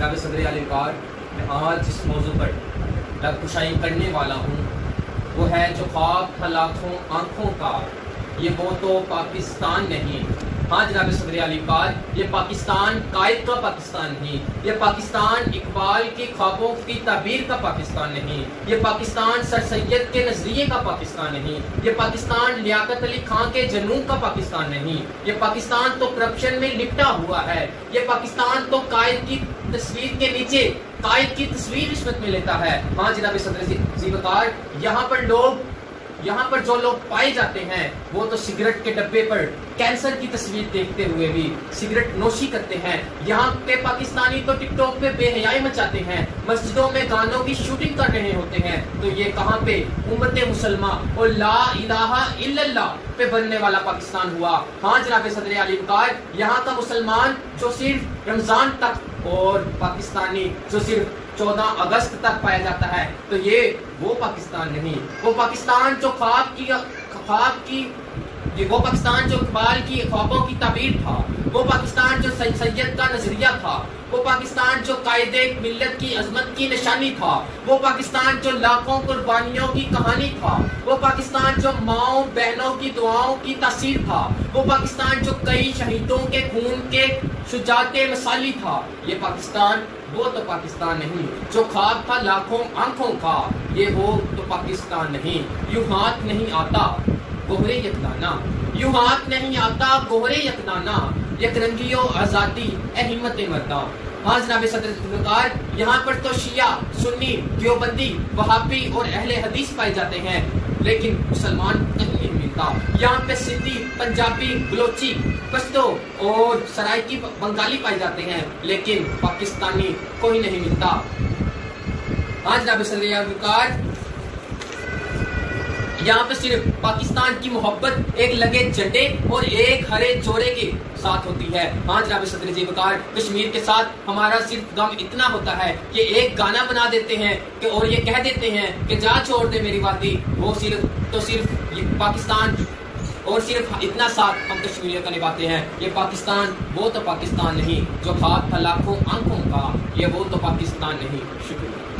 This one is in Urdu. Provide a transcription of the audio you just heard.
جناب صدر علی وقار، میں آج جس موضوع پر لب کشائی کرنے والا ہوں وہ ہے جو خواب تھا لاکھوں آنکھوں کا، یہ وہ تو پاکستان نہیں۔ ہاں جناب صدر علی وقار، یہ پاکستان قائد کا پاکستان نہیں، یہ پاکستان اقبال کے خوابوں کی تعبیر کا پاکستان نہیں، یہ پاکستان سر سید کے نظریے کا پاکستان نہیں، یہ پاکستان لیاقت علی خان کے جنون کا پاکستان نہیں، یہ پاکستان تو کرپشن میں لپٹا ہوا ہے، یہ پاکستان تو قائد کی تصویر کے نیچے قائد کی تصویر رشوت میں لیتا ہے۔ ہاں جناب صدر وقار، یہاں پر جو لوگ پائے جاتے ہیں وہ تو سگریٹ کے ڈبے پر کینسر کی تصویر دیکھتے ہوئے بھی سگریٹ نوشی کرتے ہیں۔ یہاں کے پاکستانی تو ٹک ٹاک پہ بے حیائی مچاتے ہیں، مسجدوں میں گانوں کی شوٹنگ کر رہے ہوتے ہیں، تو یہ کہاں پہ امت مسلمہ اور لا الہ الا اللہ پہ بننے والا پاکستان ہوا؟ ہاں جناب صدر علی وقار، یہاں کا مسلمان جو صرف رمضان تک اور پاکستانی جو صرف 14 اگست تک پایا جاتا ہے، تو یہ وہ پاکستان نہیں۔ وہ پاکستان جو وہ پاکستان جو اقبال کی خوابوں کی تعبیر تھا، وہ پاکستان جو سید کا نظریہ تھا، وہ پاکستان جو قائد ملت کی عظمت کی نشانی تھا، وہ پاکستان جو لاکھوں قربانیوں کی کہانی تھا، وہ پاکستان جو ماؤں بہنوں کی دعاؤں کی تاثیر تھا، وہ پاکستان جو کئی شہیدوں کے خون کے شجاعت مثالی تھا، یہ پاکستان وہ تو پاکستان نہیں۔ جو خواب تھا لاکھوں آنکھوں کا، یہ وہ تو پاکستان نہیں۔ یوں ہاتھ نہیں آتا گوہرے یکدانا، یوں ہاتھ نہیں آتا گوہرے یکدانا، یک رنگی و آزادی اے ہمت مرداں۔ ہاں جناب صدر وقار، یہاں پر تو شیعہ، سنی، دیوبندی، وہابی اور اہل حدیث پائے جاتے ہیں، لیکن مسلمان کہیں نہیں ملتا۔ یہاں پہ سندھی، پنجابی، بلوچی، پشتو اور سرائکی بنگالی پائے جاتے ہیں، لیکن پاکستانی کوئی نہیں ملتا۔ ہاں جناب صدر وقار، یہاں پہ صرف پاکستان کی محبت ایک لگے جھنڈے اور ایک ہرے چورے کے ساتھ ہوتی ہے۔ ہاں جناب صدر وقار، کشمیر کے ساتھ ہمارا صرف غم اتنا ہوتا ہے کہ ایک گانا بنا دیتے ہیں کہ اور یہ کہہ دیتے ہیں کہ جا چھوڑ دے میری وادی، وہ صرف یہ پاکستان اور صرف اتنا ساتھ ہم کشمیریوں کا نبھاتے ہیں۔ یہ پاکستان وہ تو پاکستان نہیں۔ جو خواب تھا لاکھوں آنکھوں کا، یہ وہ تو پاکستان نہیں۔ شکریہ۔